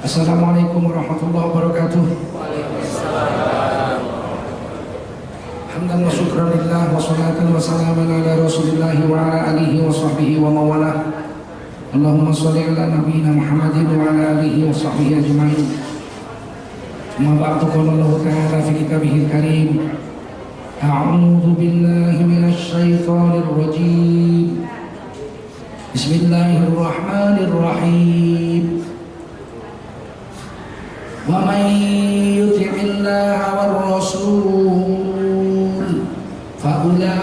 Assalamualaikum warahmatullahi wabarakatuh. Hamdan wa syukran lillah wa salatan wa salaman ala rasulillah wa ala alihi wa sahbihi wa mawalah. Allahumma salli ala nabiyyina Muhammadin wa ala alihi wa sahbihi ajma'in. Amma ba'du, qala Allah ta'ala fi kitabihil karim, a'udzu billahi minasy syaithanir rajim. Bismillahirrahmanirrahim. Wa man yuti'illaha war rasul fa ulaika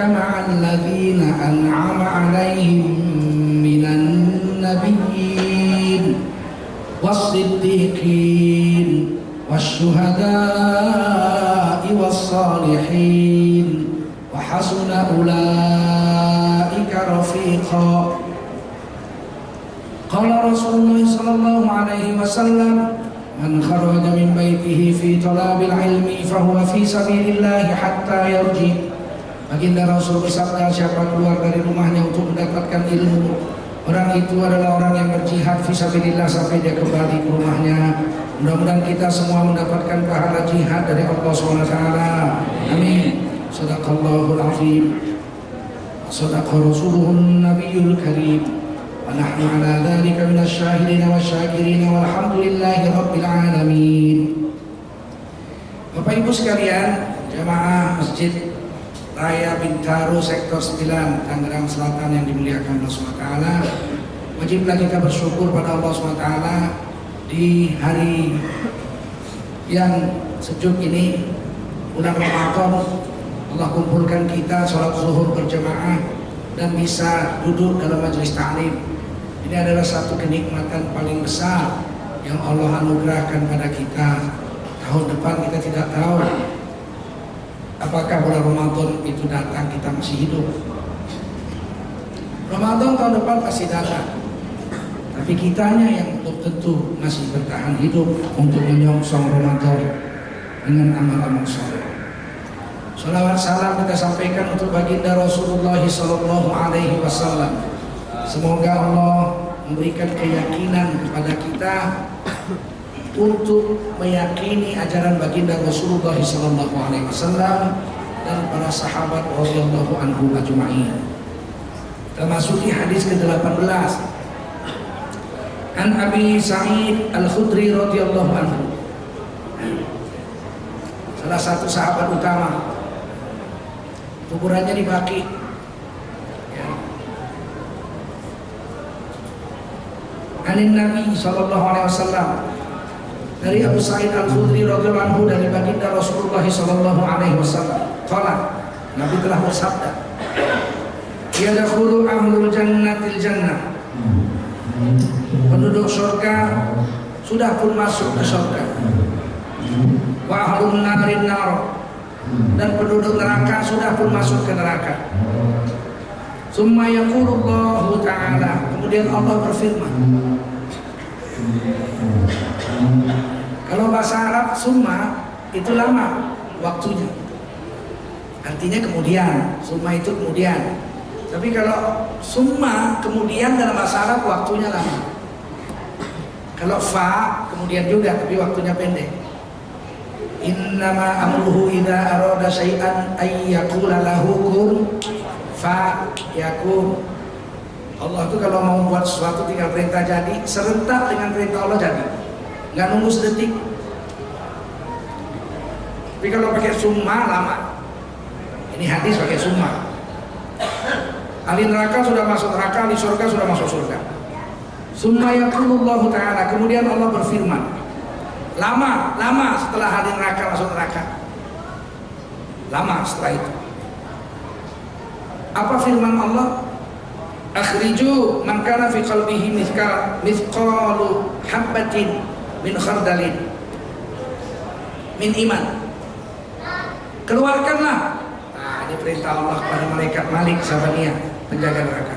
ma'al ladzina an'ama 'alaihim minan nabiyyin was-siddiqin wasyuhada'i was-salihin wa hasuna ulaika rafiqa. Qala Rasulullah sallallahu alaihi wasallam, man kharaja min baitihi fi talabil ilmi fahuwa fi sabilillah hatta yarji. Baginda Rasul bersabda, siapa keluar dari rumahnya untuk mendapatkan ilmu, orang itu adalah orang yang berjihad fi sabilillah sampai dia kembali ke rumahnya. Mudah-mudahan kita semua mendapatkan pahala jihad dari Allah SWT. Amin. Shadaqallahul azim. Shadaqa Rasuluhun Nabiyul Karim. Wa nahnu ala dzalika minasy syahidin wasyakirin walhamdulillahi rabbil alamin. Bapak Ibu sekalian, jamaah Masjid Raya Bintaro Sektor 9 Tangerang Selatan yang dimuliakan Allah SWT, wajiblah kita bersyukur pada Allah SWT di hari yang sejuk ini, bulan Ramadan. Allah kumpulkan kita sholat zuhur berjamaah dan bisa duduk dalam majelis ta'lim. Ini adalah satu kenikmatan paling besar yang Allah anugerahkan pada kita. Tahun depan kita tidak tahu apakah bulan Ramadan itu datang, kita masih hidup. Ramadan tahun depan pasti datang, tapi kitanya yang belum tentu masih bertahan hidup untuk menyongsong Ramadan dengan amal-amal saleh. Salawat salam kita sampaikan untuk baginda Rasulullah sallallahu alaihi wasallam. Semoga Allah memberikan keyakinan kepada kita untuk meyakini ajaran baginda Rasulullah sallallahu alaihi wasallam dan para sahabat radhiyallahu anhum ajma'in. Termasuk di hadis ke-18. An Abi Sa'id Al-Khudri radhiyallahu anhu, salah satu sahabat utama, kuburannya di Baqi. Anin Nabi sallallahu alaihi wasallam, dari Abu Sa'id Al-Khudri radhiyallahu anhu, dari baginda Rasulullah sallallahu alaihi wasallam, qala, Nabi telah bersabda, yadkhulu ahlul jannatil jannah, penduduk surga sudah pun masuk ke surga, wa ahlun narin nar, dan penduduk neraka sudah pun masuk ke neraka. Summa yaqulullahu ta'ala, kemudian Allah berfirman. Kalau bahasa Arab summa itu lama waktunya, artinya kemudian. Summa itu kemudian. Tapi kalau summa kemudian dalam bahasa Arab waktunya lama. Kalau fa kemudian juga, tapi waktunya pendek. Innama amruhu idza arada syai'an ay yaqula lahu kun fa yakun. Allah itu kalau mau buat sesuatu tinggal perintah jadi, serentak dengan perintah Allah jadi, nggak nunggu sedetik. Tapi kalau pakai summa lama. Ini hadis pakai summa. Ahli neraka sudah masuk neraka, ahli surga sudah masuk surga. Summa yaqulullahu ta'ala, kemudian Allah berfirman, lama setelah ahli neraka masuk neraka, lama setelah itu. Apa firman Allah? Akhriju man kana fi qalbihi mithqalu habatin min khardalin min iman. Keluarkanlah. Nah, ini perintah Allah kepada malaikat Malik Sabaniyah, penjaga neraka.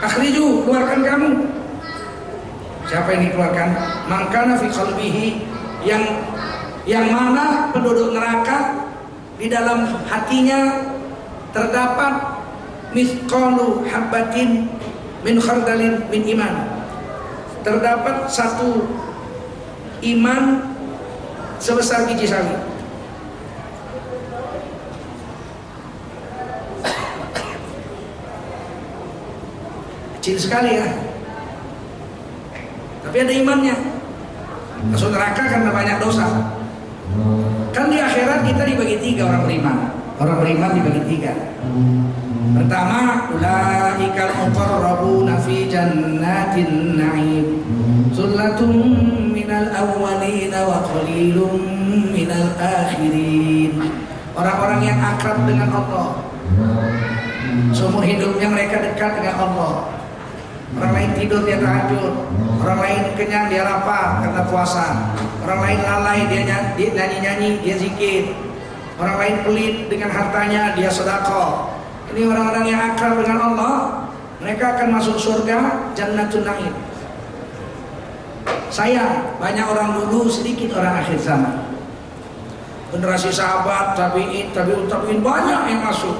Akhriju, keluarkan kamu. Siapa yang dikeluarkan? Man kana fi qalbihi, yang mana penduduk neraka di dalam hatinya terdapat mithqalu habatin min khardalin min iman. Terdapat satu iman sebesar biji sawi. Kecil sekali ya, tapi ada imannya. Masuk neraka karena banyak dosa. Kan di akhirat kita dibagi tiga orang beriman. Orang beriman dibagi tiga. Pertama, ulaikal muqarrabuna fi jannatin na'im, sullatun minal awwalina wa qalilun minal akhirin. Orang-orang yang akrab dengan Allah, seumur hidupnya mereka dekat dengan Allah. Orang lain tidur dia tahajud, orang lain kenyang dia lapar karena puasa, orang lain lalai dia nyanyi-nyanyi, dia zikir, orang lain pelit dengan hartanya, dia sedekah. Ini orang-orang yang akrab dengan Allah, mereka akan masuk surga Jannatun Na'im. Sayang, banyak orang dulu, sedikit orang akhir zaman. Generasi sahabat, tabi'in banyak yang masuk.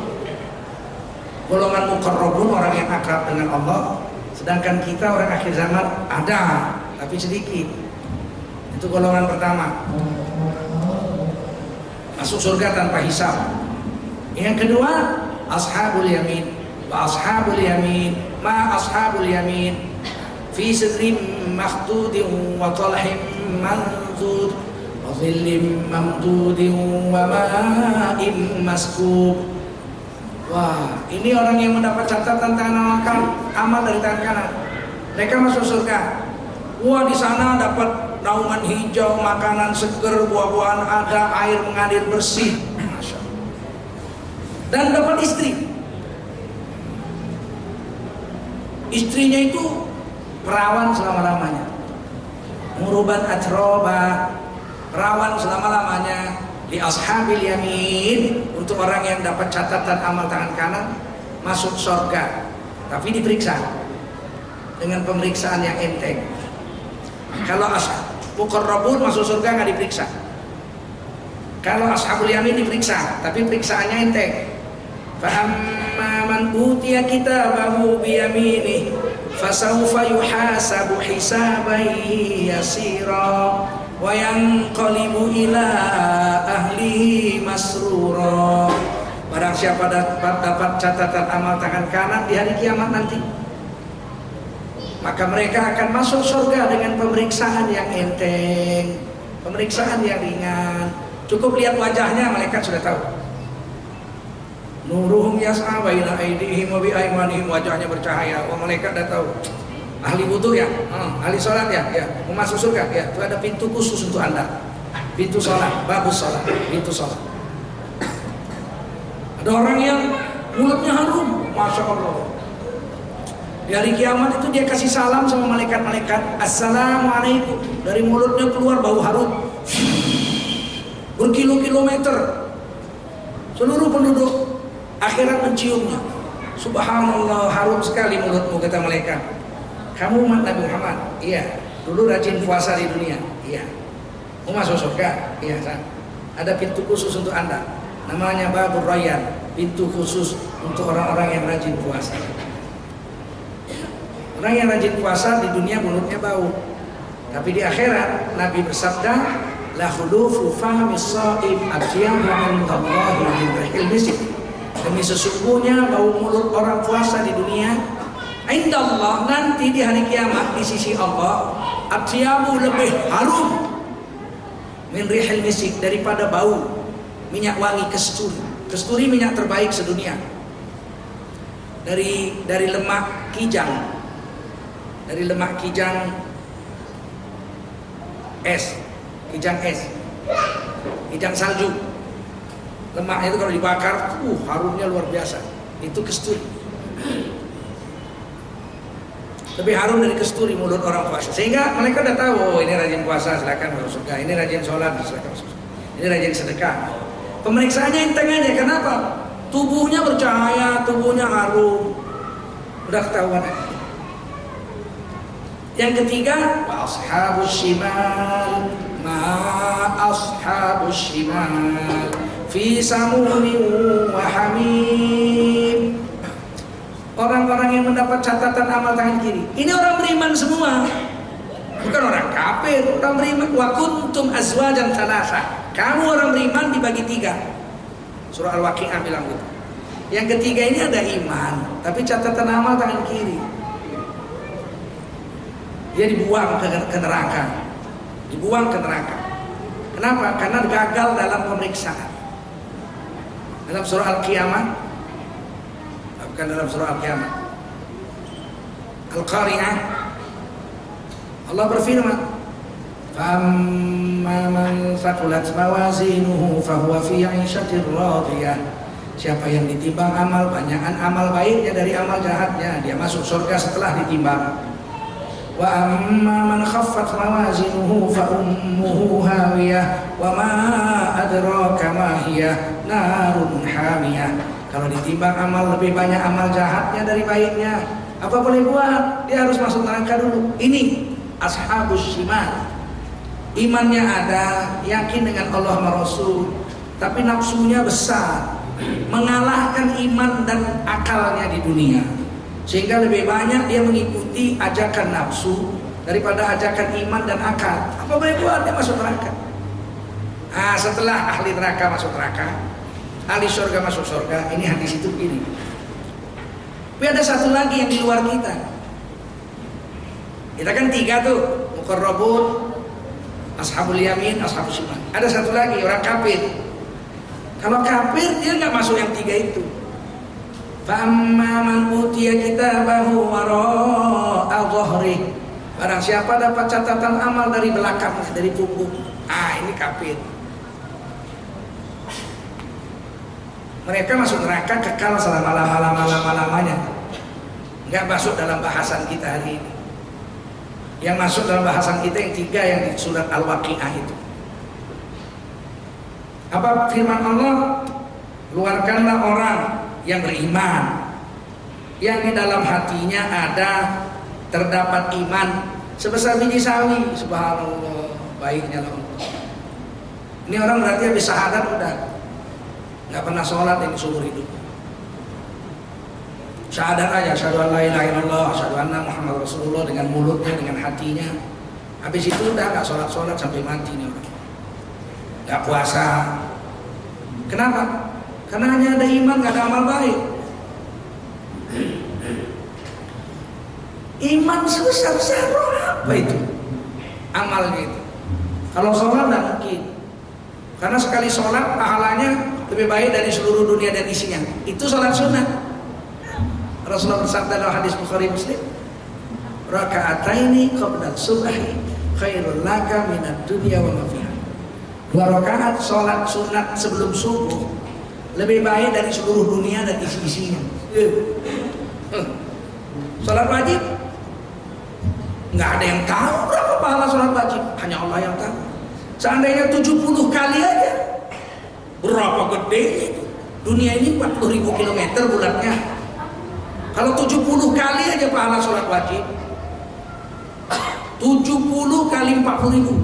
Golongan muqarrabun, orang yang akrab dengan Allah. Sedangkan kita orang akhir zaman ada, tapi sedikit. Itu golongan pertama, masuk surga tanpa hisab. Yang kedua, ashabul yamin. Wa ashabul yamin, ma ashabul yamin, fi sidrin makhdudin wa talhim manzud wa dhillim mamdudin wa ma'in maskub. Wah, ini orang yang mendapat catatan tangan amal dari tangan kanan. Mereka masuk surga. Wah, di sana dapat naungan hijau, makanan seger, buah-buahan ada, air mengalir bersih. Masya Allah. Dan dapat istri. Istrinya itu perawan selama-lamanya. Murubat atroba, perawan selama-lamanya. Di ashabil yamin, untuk orang yang dapat catatan amal tangan kanan masuk surga, tapi diperiksa dengan pemeriksaan yang enteng. Kalau muqarrabun masuk surga nggak diperiksa. Kalau ashabul yamin diperiksa, tapi periksaannya enteng. Fa amma man utiya kitabahu bi yaminihi fasawfa yuhasabu hisaban yasira wa yanqalibu ila ahlihi masrura. Barang siapa dapat catatan amal tangan kanan di hari kiamat nanti, maka mereka akan masuk surga dengan pemeriksaan yang enteng, pemeriksaan yang ringan. Cukup lihat wajahnya, malaikat sudah tahu. Nuruhum yas'a baina aydihim wa bi aymanihim, wajahnya bercahaya. Wah, malaikat sudah tahu. Ahli wudu ya, ahli sholat ya, mau masuk surga ya. Itu ada pintu khusus untuk anda, pintu sholat, babus sholat, pintu sholat. Ada orang yang mulutnya harum, masya Allah. Di hari kiamat itu dia kasih salam sama malaikat-malaikat, assalamualaikum. Dari mulutnya keluar bau harum, berkilo-kilometer. Seluruh penduduk akhirat menciumnya. Subhanallah, harum sekali mulutmu, kata malaikat. Kamu umat Nabi Muhammad? Iya. Dulu rajin puasa di dunia? Iya. Mau masuk surga? Iya. Ada pintu khusus untuk anda, namanya Babur Rayyan, pintu khusus untuk orang-orang yang rajin puasa. Orang yang rajin puasa di dunia mulutnya bau, tapi di akhirat Nabi bersabda, la khulufu fahmis shaim atyabu 'indallahi min rihil misk. Demi sesungguhnya bau mulut orang puasa di dunia, indallah, nanti di hari kiamat di sisi Allah, atyabu, lebih harum, min rihil misk, daripada bau minyak wangi kesturi. Kesturi minyak terbaik sedunia. Dari lemak kijang. Dari lemak kijang es, kijang salju. Lemaknya itu kalau dibakar, harumnya luar biasa. Itu kesturi. Lebih harum dari kesturi mulut orang puasa. Sehingga mereka udah tahu, oh ini rajin puasa, silakan masuk surga. Ini rajin sholat, silakan masuk surga. Ini rajin sedekah. Pemeriksaannya enteng aja. Kenapa? Tubuhnya bercahaya, tubuhnya harum. Udah ketahuan. Yang ketiga, wa ashabus shimal ma ashabus shimal fi samumin wa hamim. orang-orang yang mendapat catatan amal tangan kiri. Ini orang beriman semua, bukan orang kafir. Orang beriman. Wa kuntum azwajan thalatha. Kamu orang beriman dibagi 3. Surah Al-Waqi'ah bilang gitu. Yang ketiga ini ada iman, tapi catatan amal tangan kiri. Dia dibuang ke neraka. Dibuang ke neraka. Kenapa? Karena gagal dalam pemeriksaan. Dalam surah Al-Qiyamah, bukan dalam surah Al-Qiyamah, Al-Qari'ah, Allah berfirman, "Famma man thaqulat mawazinuhu fahuwa fi 'ishatir radiyah." Siapa yang ditimbang amal, banyakan amal baiknya dari amal jahatnya, dia masuk surga setelah ditimbang. Wa amma man khaffat mawazinuhu fa ummuhu hawiyah wa ma adraka ma hiya narun hamiyah. Kalau ditimbang amal lebih banyak amal jahatnya dari baiknya, apa boleh buat? Dia harus masuk neraka dulu. Ini ashabus shimal. Imannya ada, yakin dengan Allah dan Rasul, tapi nafsunya besar, mengalahkan iman dan akalnya di dunia. Sehingga lebih banyak dia mengikuti ajakan nafsu daripada ajakan iman dan akal. Apa boleh buat? Dia masuk neraka. Nah, setelah ahli neraka masuk neraka, ahli surga masuk surga. Ini hadis itu begini. Tapi ada satu lagi yang di luar kita. Kita kan 3 tuh, muqarrabun, ashabul yamin, ashabul shimal. Ada satu lagi, orang kafir. Kalau kafir dia nggak masuk yang 3 itu. Fa'amma man utiya kitabahu wara'a dhahri. Barang siapa dapat catatan amal dari belakang, dari punggung, ini kafir. Mereka masuk neraka kekal selama lama-lamanya. Enggak masuk dalam bahasan kita hari ini. Yang masuk dalam bahasan kita yang 3 yang di surat Al-Waqi'ah itu. Apa firman Allah? Keluarkanlah orang yang beriman, yang di dalam hatinya ada terdapat iman sebesar biji sawi. Subhanallah, baiknya Allah. Ini orang berarti habis syahadat udah nggak pernah sholat yang seumur hidup. Syahadat aja, asyhadu an la ilaha illallah, asyhadu anna Muhammad Rasulullah, dengan mulutnya, dengan hatinya. Habis itu udah nggak sholat sampai mati nih orang. Nggak puasa. Kenapa? Karena hanya ada iman, nggak ada amal baik. Iman sebesar-besar apa itu? Amalnya itu. Kalau sholat nggak mungkin. Karena sekali sholat pahalanya lebih baik dari seluruh dunia dan isinya. Itu sholat sunnah. Rasulullah bersabda dalam hadis Bukhari Muslim, "Raka'ataini qabla subhi khairul laka minad dunya wa ma fiha." 2 rakaat sholat sunat sebelum subuh lebih baik dari seluruh dunia dan isi-isinya. Sholat wajib nggak ada yang tahu berapa pahala sholat wajib, hanya Allah yang tahu. Seandainya 70 kali aja, berapa gede itu. Dunia ini 40.000 km bulatnya. Kalau 70 kali aja pahala sholat wajib, 70 kali 40.000,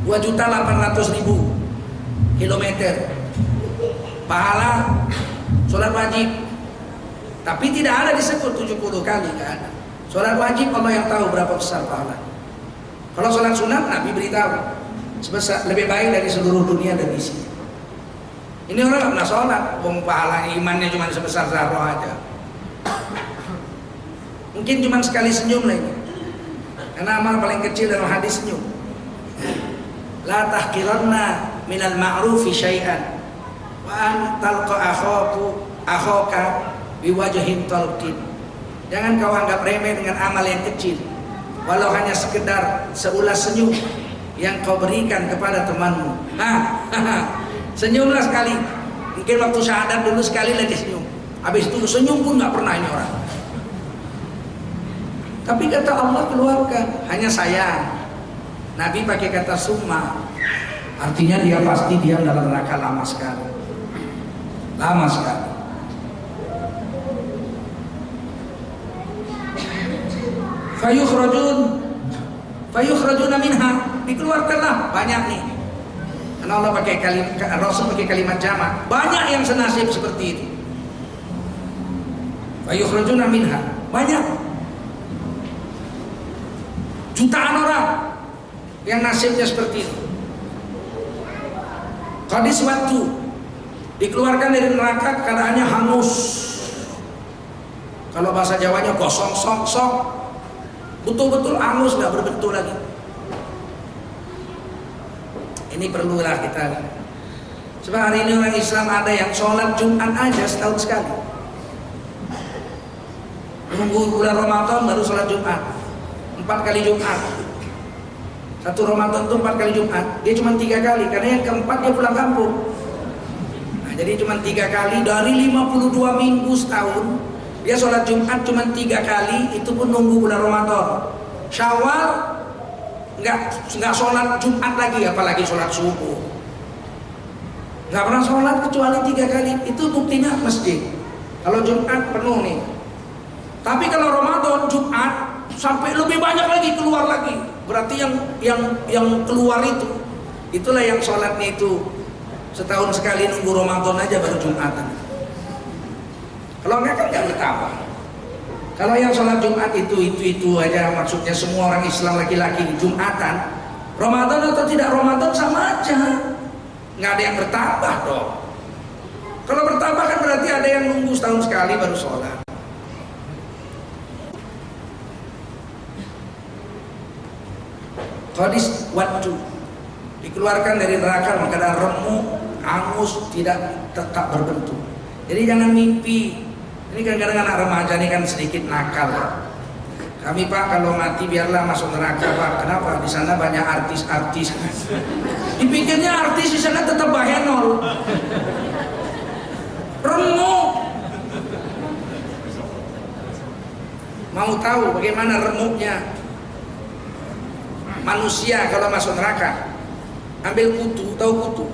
2.800.000 kilometer pahala sholat wajib. Tapi tidak ada disebut 70 kali, nggak ada. Sholat wajib Allah yang tahu berapa besar pahala. Kalau sholat sunat Nabi beritahu sebesar, lebih baik dari seluruh dunia dan isi. Ini orang nggak pernah sholat, pahala imannya cuma sebesar zarah aja. Mungkin cuma sekali senyum lagi. Karena amal paling kecil dalam hadis senyum. La tahqiranna minal ma'rufi syai'an wa an talqa akhaka biwajhin talqin. Jangan kau anggap remeh dengan amal yang kecil, walau hanya sekedar seulas senyum yang kau berikan kepada temanmu. Senyumlah sekali. Mungkin waktu syahadat dulu sekali lagi senyum. Habis itu senyum pun nggak pernah ini orang. Tapi kata Allah keluarkan, hanya sayang. Nabi pakai kata summa, artinya dia pasti diam dalam neraka lama sekali. Lama sekali. Fayukhrajuna minha, dikeluarkanlah banyak nih. Karena Allah pakai kalimat, Rasul pakai kalimat jamak. Banyak yang senasib seperti itu. Wa yukhrajuna minha. Banyak. Jutaan orang yang nasibnya seperti ini. Qadis waktu dikeluarkan dari neraka keadaannya hangus. Kalau bahasa Jawanya gosong sok, betul-betul hangus, nggak berbentuk lagi. Ini perlulah kita. Sebab hari ini orang Islam ada yang sholat Jumat aja setahun sekali. Menunggu bulan Ramadan baru sholat Jumat, 4 kali Jumat. Satu Ramadan itu 4 kali Jumat. Dia cuma 3 kali, karena yang keempat dia pulang kampung. Nah, jadi cuma 3 kali dari 52 minggu setahun. Dia sholat Jumat cuma 3 kali, itu pun nunggu bulan Ramadan. Syawal nggak sholat Jumat lagi, apalagi sholat subuh. Nggak pernah sholat kecuali 3 kali. Itu buktinya masjid. Kalau Jumat penuh nih. Tapi kalau Ramadan Jumat sampai lebih banyak lagi, keluar lagi. Berarti yang keluar itulah yang sholatnya itu setahun sekali, nunggu Ramadan aja baru Jumatan. Kalau enggak kan nggak bertambah. Kalau yang sholat Jumat itu aja, maksudnya semua orang Islam laki-laki Jumatan, Ramadan atau tidak Ramadan sama aja, nggak ada yang bertambah dong. Kalau bertambah kan berarti ada yang nunggu setahun sekali baru sholat. Qadis waktu dikeluarkan dari neraka maka remuk, hangus, tidak tetap berbentuk. Jadi jangan mimpi. Ini kadang-kadang anak remaja ini kan sedikit nakal. Kami Pak kalau mati biarlah masuk neraka Pak. Kenapa? Di sana banyak artis-artis. Dipikirnya artis di sana tetap bahenol. Remuk. Mau tahu bagaimana remuknya manusia kalau masuk neraka? Ambil kutu, tahu kutu?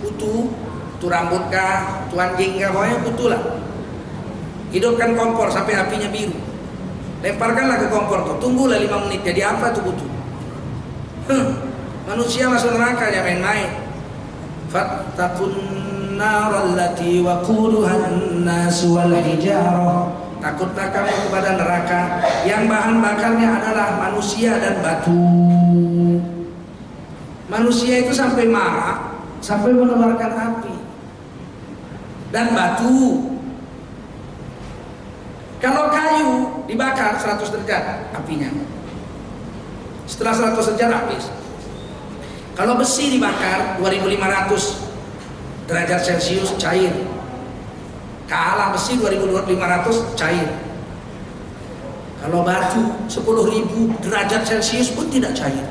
Kutu rambut kah, kutu anjing kah, pokoknya kutu lah. Hidupkan kompor sampai apinya biru. Lemparkanlah ke kompor tuh, tunggulah 5 menit. Jadi apa tuh kutu? Manusia masuk neraka ya main-main. Fattaqun narallati waquduhan nas wal hijarah. Takutlah kamu kepada neraka yang bahan bakarnya adalah manusia dan batu. Manusia itu sampai marah, sampai mengeluarkan api. Dan batu. Kalau kayu dibakar 100 derajat apinya. Setelah 100 derajat habis. Kalau besi dibakar 2500 derajat Celcius cair. Kalah besi 2500 cair. Kalau batu 10.000 derajat Celcius pun tidak cair.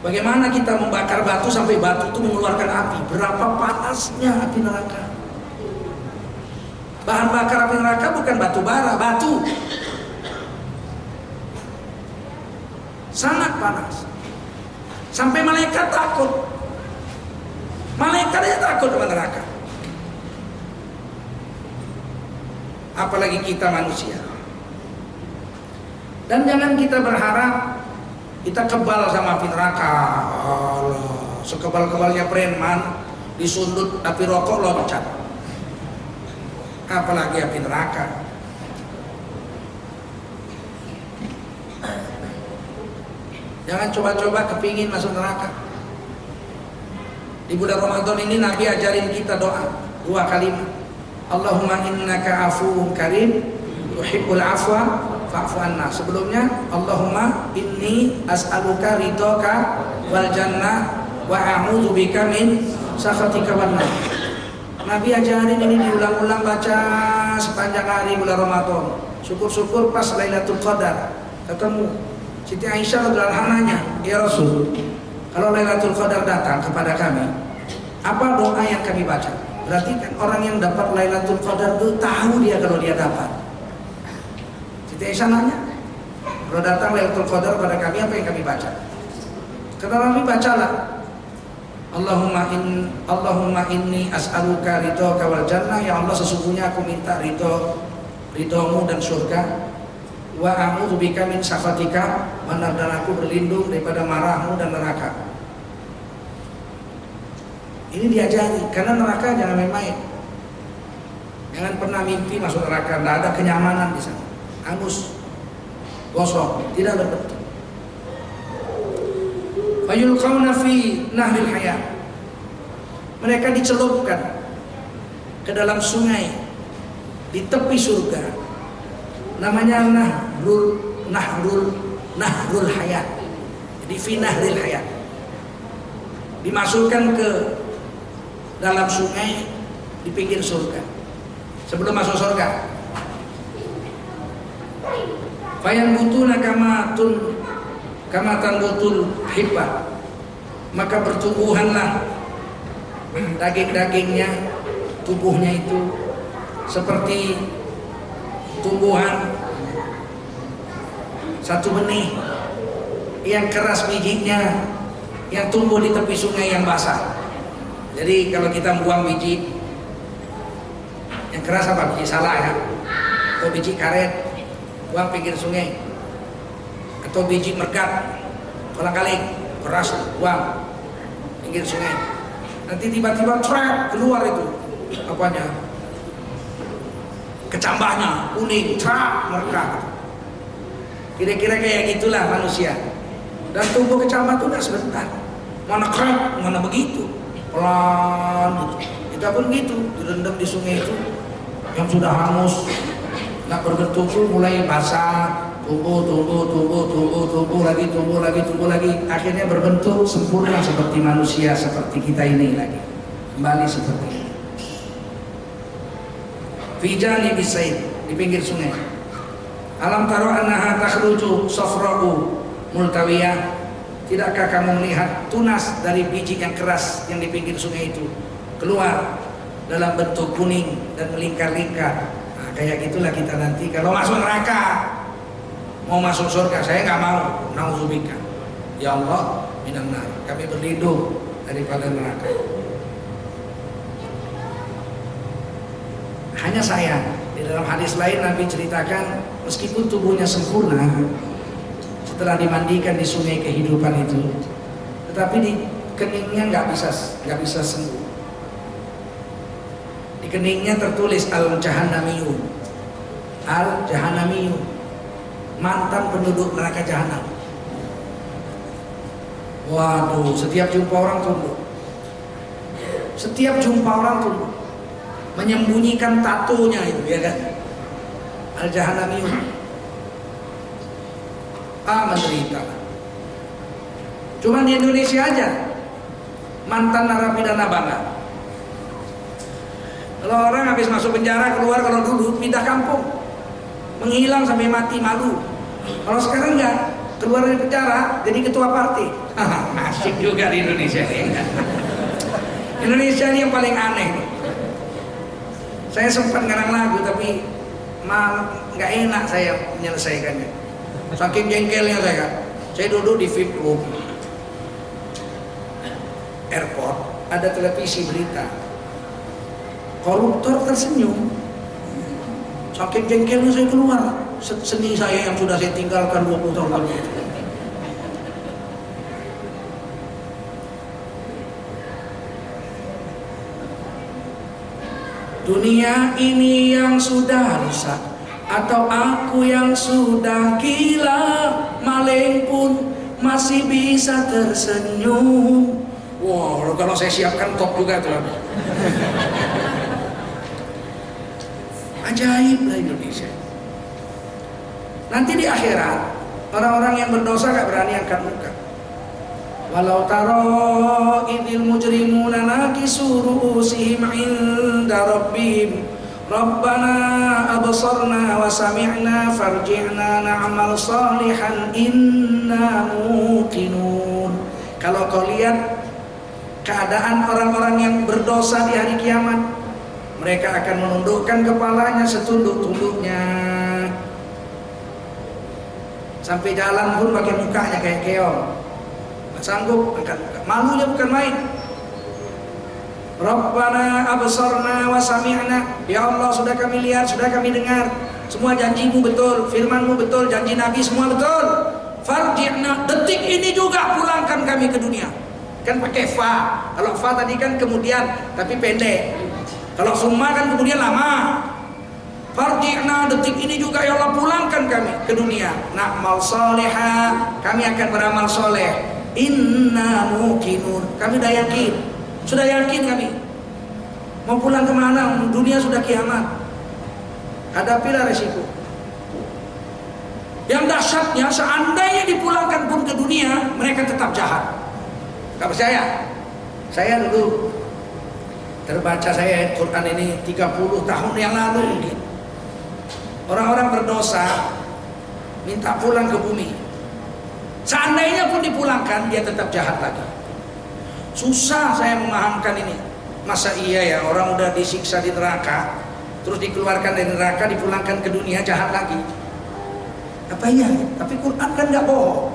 Bagaimana kita membakar batu sampai batu itu mengeluarkan api? Berapa panasnya api neraka? Bahan bakar api neraka bukan batu bara, batu. Sangat panas. Sampai malaikat takut. Malaikat aja takut sama neraka. Apalagi kita manusia. Dan jangan kita berharap kita kebal sama api neraka. Allah, sekebal-kebalnya preman disundut api rokok loncat. Apalagi api neraka. Jangan coba-coba kepingin masuk neraka. Di bulan Ramadan ini Nabi ajarin kita doa 2 kalimat. Allahumma innaka afuwun karim tuhibbul afwa fa'fu anna. Sebelumnya Allahumma inni as'aluka ridhaka wal jannah wa a'udzubika min sakhatika wan nar. Nabi ajarin ini diulang-ulang baca sepanjang hari bulan Ramadan. Syukur-syukur pas Lailatul Qadar ketemu Siti Aisyah radhiyallahu anha nanya, "Ya Rasul, kalau Lailatul Qadar datang kepada kami, apa doa yang kami baca?" Berarti kan orang yang dapat Lailatul Qadar itu tahu dia kalau dia dapat. Siti Aisyah nanya, "Kalau datang Lailatul Qadar pada kami, apa yang kami baca?" Kata Nabi, bacalah Allahumma inni as'aluka ridhoka wal jannah. Ya Allah, sesungguhnya aku minta ridhomu dan surga. Wa a'udzubika min sakhatika, dan aku berlindung daripada marahmu dan neraka. Ini diajari karena neraka jangan main-main. Jangan pernah mimpi masuk neraka, tidak ada kenyamanan di sana. Angus, gosong, tidak berbentuk. Fayulqauna fi nahril hayat. Mereka dicelupkan ke dalam sungai di tepi surga. Namanya nahrul hayat. Jadi fi nahril hayat. Dimasukkan ke dalam sungai di pinggir surga. Sebelum masuk surga, fayan butuna kamatan butul hibah, maka bertumbuhanlah daging-dagingnya, tubuhnya itu seperti tumbuhan satu benih yang keras bijinya, yang tumbuh di tepi sungai yang basah. Jadi kalau kita buang biji yang keras apa? Biji salah ya, atau biji karet, buang pinggir sungai, atau biji mergat, kolang-kaling keras, buang pinggir sungai. Nanti tiba-tiba trap keluar itu apanya? Kecambahnya kuning, trap mergat. Kira-kira kayak gitulah manusia. Dan tumbuh kecambah itu udah sebentar. Mana krep, mana begitu, pelan gitu. Kita pun gitu, direndam di sungai itu yang sudah hangus, nggak berbentuk tuh mulai basah, tumbuh lagi, akhirnya berbentuk sempurna seperti manusia, seperti kita ini lagi, kembali seperti ini. Fijani bisaid, di pinggir sungai. Alam taro annaha takhruju safra'u multawiyah. Tidakkah kamu melihat tunas dari biji yang keras yang di pinggir sungai itu keluar dalam bentuk kuning dan melingkar-lingkar? Nah, kayak gitulah kita nanti kalau masuk neraka. Mau masuk surga, saya nggak mau. Nauzubillah. Ya Allah, minan nar. Kami berlindung daripada neraka. Hanya sayang, di dalam hadis lain Nabi ceritakan, meskipun tubuhnya sempurna setelah dimandikan di sungai kehidupan itu, tetapi di keningnya nggak bisa sembuh. Di keningnya tertulis al-jahannamiyun, mantan penduduk neraka jahanam. Waduh, setiap jumpa orang tunduk, menyembunyikan tatonya itu, ya kan? Al-jahannamiyun. Menderita. Cuman di Indonesia aja mantan narapidana bangga. Kalau orang habis masuk penjara keluar, kalau dulu pindah kampung, menghilang sampai mati malu. Kalau sekarang enggak, keluar dari penjara jadi ketua partai. Asik juga di Indonesia ini. Indonesia ini yang paling aneh. Saya sempat ngarang lagu tapi nggak enak saya menyelesaikannya. Saking jengkelnya saya duduk di VIP room airport, ada televisi berita, koruptor tersenyum. Saking jengkelnya saya keluar, seni saya yang sudah saya tinggalkan 20 tahun lalu. Dunia ini yang sudah rusak, atau aku yang sudah gila, maling pun masih bisa tersenyum. Wow, kalau saya siapkan top juga tuh. Ajaib lah Indonesia. Nanti di akhirat orang-orang yang berdosa gak berani angkat muka. Walau taro idil mujrimuna nakisu ru'usihim inda rabbihim Rabbana absarna wa sami'na farji'na na'mal salihan inna muqinun. Kalau kau lihat keadaan orang-orang yang berdosa di hari kiamat, mereka akan menundukkan kepalanya setunduk-tunduknya, sampai jalan pun pakai mukanya kayak keong, nggak sanggup angkat muka. Malunya bukan main. Rabbana absarna wa sami'na, ya Allah, sudah kami lihat, sudah kami dengar, semua janjimu betul, firmanmu betul, janji Nabi semua betul. Farji'na, detik ini juga pulangkan kami ke dunia. Kan pakai fa, kalau fa tadi kan kemudian tapi pendek. Kalau summa kan kemudian lama. Farji'na, detik ini juga ya Allah pulangkan kami ke dunia. Na'mal salihah, kami akan beramal soleh. Inna muqinun, kami sudah yakin kami. Mau pulang kemana? Dunia sudah kiamat. Hadapilah resiko. Yang dahsyatnya, seandainya dipulangkan pun ke dunia, mereka tetap jahat. Gak percaya? Saya dulu terbaca saya Quran ini 30 tahun yang lalu mungkin. Orang-orang berdosa minta pulang ke bumi. Seandainya pun dipulangkan, dia tetap jahat lagi. Susah saya memahamkan ini. Masa iya ya orang udah disiksa di neraka, terus dikeluarkan dari neraka, dipulangkan ke dunia jahat lagi? Apa iya? Tapi Quran kan nggak bohong,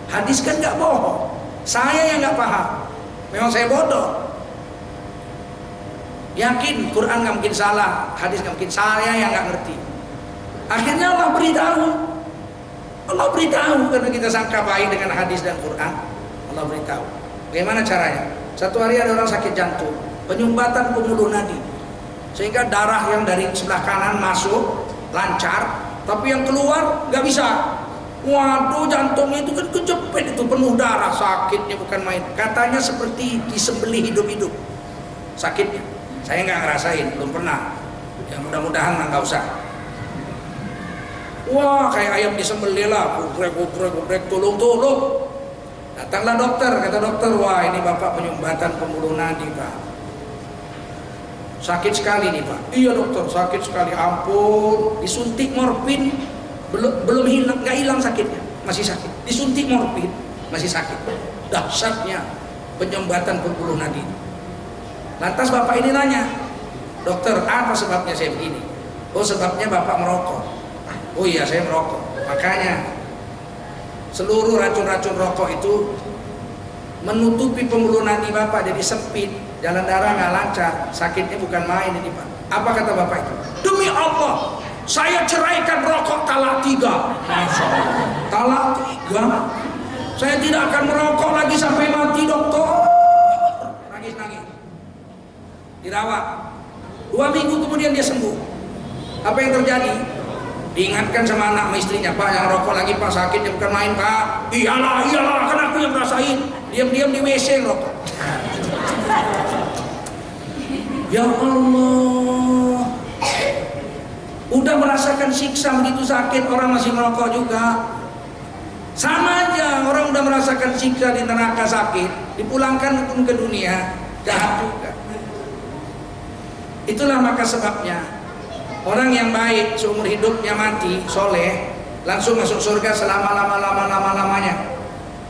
hadis kan nggak bohong. Saya yang nggak paham, memang saya bodoh. Yakin Quran nggak mungkin salah, hadis nggak mungkin, saya yang nggak ngerti. Akhirnya Allah beritahu karena kita sangka baik dengan hadis dan Quran. Allah beritahu. Bagaimana caranya? Satu hari ada orang sakit jantung, penyumbatan pembuluh nadi, sehingga darah yang dari sebelah kanan masuk lancar, tapi yang keluar nggak bisa. Waduh, jantungnya itu kan kejepit, itu penuh darah, sakitnya bukan main. Katanya seperti disembelih hidup-hidup sakitnya. Saya nggak ngerasain, belum pernah. Ya mudah-mudahan nggak usah. Wah, kayak ayam disembelih lah, gubrek, tolong. Datanglah dokter, kata dokter, wah ini bapak penyumbatan pembuluh nadi pak. Sakit sekali nih pak. Iya dokter, sakit sekali, ampun. Disuntik morfin, belum hilang, nggak hilang sakitnya, masih sakit. Disuntik morfin, masih sakit. Dahsyatnya penyumbatan pembuluh nadi. Lantas bapak ini nanya, dokter apa sebabnya saya begini? Oh sebabnya bapak merokok. Oh iya saya merokok. Makanya seluruh racun-racun rokok itu menutupi pembuluh nadi bapak, jadi sempit, jalan darah nggak lancar, sakitnya bukan main ini pak. Apa kata bapak itu? Demi Allah, saya ceraikan rokok talak 3. Masya Allah, talak 3. Saya tidak akan merokok lagi sampai mati dokter. Nangis. Dirawat 2 minggu kemudian dia sembuh. Apa yang terjadi? Diingatkan sama anak sama istrinya, pak yang rokok lagi pak, sakitnya bukan main pak. Iyalah kan aku yang rasain. Diam-diam di WC rokok. Ya Allah, udah merasakan siksa begitu sakit, orang masih merokok juga. Sama aja, orang udah merasakan siksa di neraka sakit, dipulangkan pun ke dunia jahat juga. Itulah maka sebabnya orang yang baik seumur hidupnya mati soleh langsung masuk surga selama-lamanya.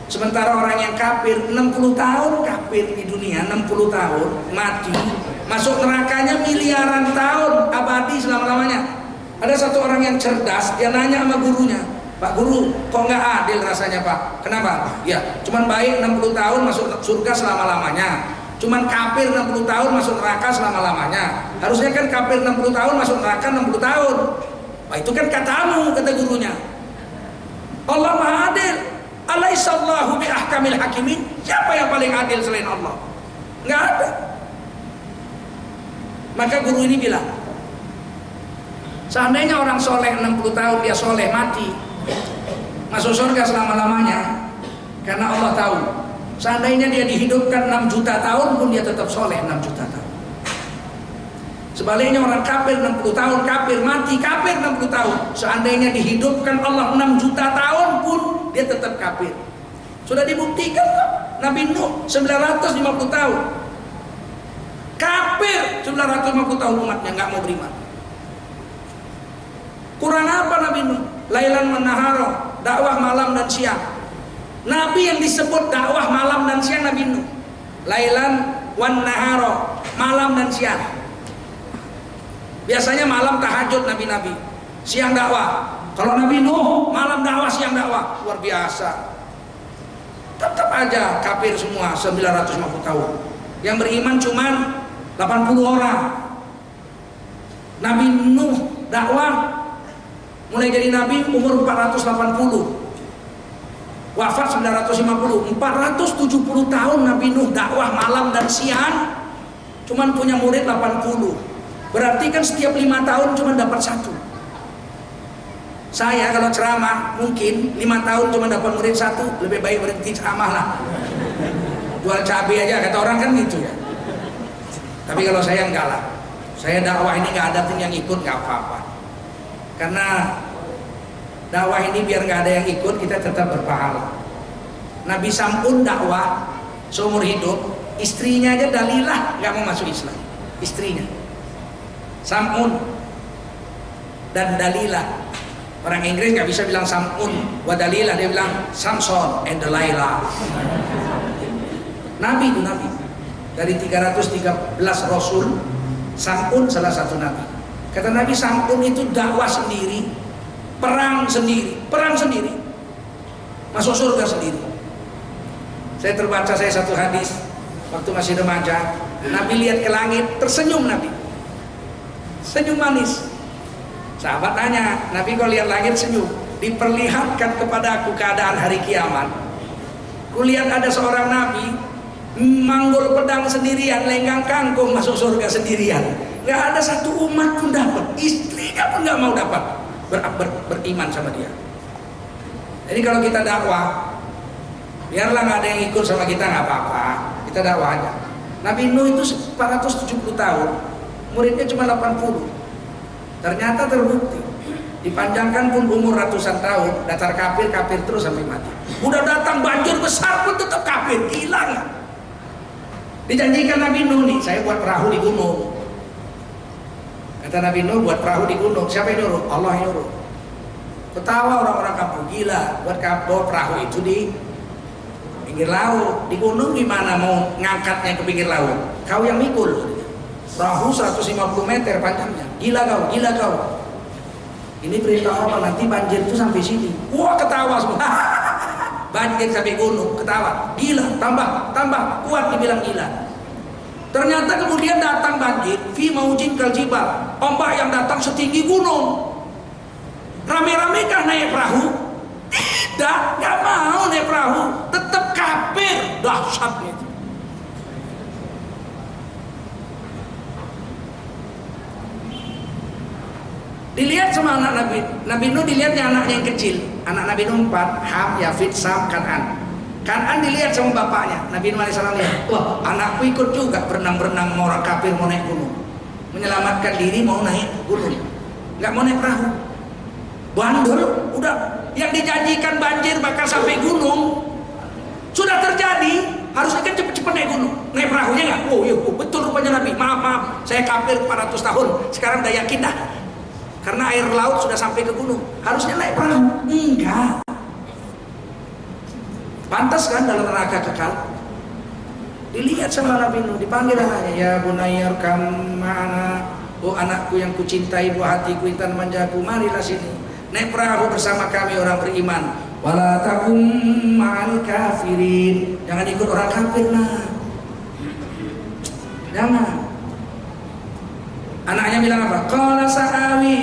Sementara orang yang kafir 60 tahun kafir di dunia, 60 tahun mati, masuk nerakanya miliaran tahun abadi selama-lamanya. Ada satu orang yang cerdas, dia nanya sama gurunya, Pak Guru, kok nggak adil rasanya Pak? Kenapa? Ya, cuman baik 60 tahun masuk surga selama-lamanya, cuman kafir 60 tahun masuk neraka selama-lamanya. Harusnya kan kafir 60 tahun masuk neraka 60 tahun. Nah, itu kan katamu, kata gurunya. Allah Maha Adil. Alaihissallahu bi ahkamil hakimin. Siapa yang paling adil selain Allah? Nggak ada. Maka guru ini bilang, seandainya orang soleh 60 tahun dia soleh mati, masuk surga selama-lamanya, karena Allah tahu seandainya dia dihidupkan 6 juta tahun pun dia tetap soleh 6 juta tahun. Sebaliknya orang kafir 60 tahun kafir mati kafir 60 tahun, seandainya dihidupkan Allah 6 juta tahun pun dia tetap kafir. Sudah dibuktikan Nabi Nuh 950 tahun kafir, 950 tahun umatnya nggak mau beriman. Kurang apa Nabi Nuh? Lailan wan nahara, dakwah malam dan siang. Nabi yang disebut dakwah malam dan siang Nabi Nuh. Lailan wan nahara, malam dan siang. Biasanya malam tahajud nabi-nabi, siang dakwah. Kalau Nabi Nuh malam dakwah, siang dakwah, luar biasa. Tetap aja kafir semua 950 tahun. Yang beriman cuman 80 orang. Nabi Nuh dakwah mulai jadi nabi umur 480. Wafat 950, 470 tahun Nabi Nuh dakwah malam dan siang. cuman punya murid 80. Berarti kan setiap 5 tahun cuma dapat 1. Saya kalau ceramah mungkin 5 tahun cuma dapat murid 1, lebih baik berhenti ceramah lah. Jual cabai aja kata orang kan gitu ya. Tapi kalau saya enggak lah. Saya dakwah ini nggak ada pun yang ikut nggak apa-apa. Karena dakwah ini biar nggak ada yang ikut, kita tetap berpahala. Nabi Sam'un dakwah seumur hidup, istrinya aja Dalilah nggak mau masuk Islam. Istrinya Sam'un dan Dalilah. Orang Inggris nggak bisa bilang Sam'un wa Dalilah, dia bilang Samson and Delilah. Nabi itu Nabi. Dari 313 Rasul, Sam'un salah satu Nabi. Kata Nabi, Sam'un itu dakwah sendiri, perang sendiri, masuk surga sendiri. Saya terbaca satu hadis waktu masih remaja, Nabi lihat ke langit, tersenyum Nabi, senyum manis. Sahabat tanya, Nabi kalau lihat langit senyum, diperlihatkan kepada aku keadaan hari kiamat. Kulihat ada seorang Nabi manggul pedang sendirian, lenggang kangkung masuk surga sendirian. Gak ada satu umat pun dapat, istrinya pun gak mau dapat beriman sama dia. Jadi kalau kita dakwah, biarlah gak ada yang ikut sama kita, gak apa-apa, kita dakwah aja. Nabi Nuh itu 470 tahun, muridnya cuma 80. Ternyata terbukti, dipanjangkan pun umur ratusan tahun, datar kafir terus sampai mati. Udah datang banjir besar pun tetap kafir, gila gak? Dijanjikan Nabi Nuh nih, saya buat perahu di gunung. Kata Nabi Nuh, buat perahu di gunung. Siapa yang nyuruh? Allah yang nyuruh. Ketawa orang-orang kampung, gila, buat perahu itu di pinggir laut. Di gunung gimana mau ngangkatnya ke pinggir laut? Kau yang mikul. Perahu 150 meter panjangnya. Gila kau. Ini perintah Allah, nanti banjir itu sampai sini. Wah, ketawa semua. Banjir sampai gunung, ketawa. Gila, tambah, kuat dibilang gila. Ternyata kemudian datang banjir, fi maujin kal jibal. Ombak yang datang setinggi gunung. Rame-rame kah naik perahu? Tidak, nggak mau naik perahu. Tetap kafir, dahsyatnya. Dilihat sama anak Nabi Nuh, dilihatnya anaknya yang kecil. Anak Nabi Nuh 4, Ham, Yafid, Sam, Kan'an. Kan'an dilihat sama bapaknya. Nabi Nuh AS lihat, wah, anakku ikut juga berenang-berenang, mau orang kafir mau naik gunung, menyelamatkan diri mau naik gunung, nggak mau naik perahu. Bandel, udah yang dijanjikan banjir bakal sampai gunung sudah terjadi, harusnya kan cepet-cepet naik gunung, naik perahunya nggak? Oh iya, betul rupanya Nabi. Maaf, saya kafir 400 tahun, sekarang udah yakin dah. Karena air laut sudah sampai ke gunung, harusnya naik perahu. Enggak. Pantas kan dalam neraka kekal? Dilihat sama Nabi Nuh, dipanggil anaknya, ya bunayyar kamana, oh anakku yang kucintai, buah hatiku, intan manjaku, marilah sini, naik perahu bersama kami orang beriman. Wala takum ma'al kafirin, jangan ikut orang kafir lah, jangan. Anaknya bilang apa? Qala sa'awi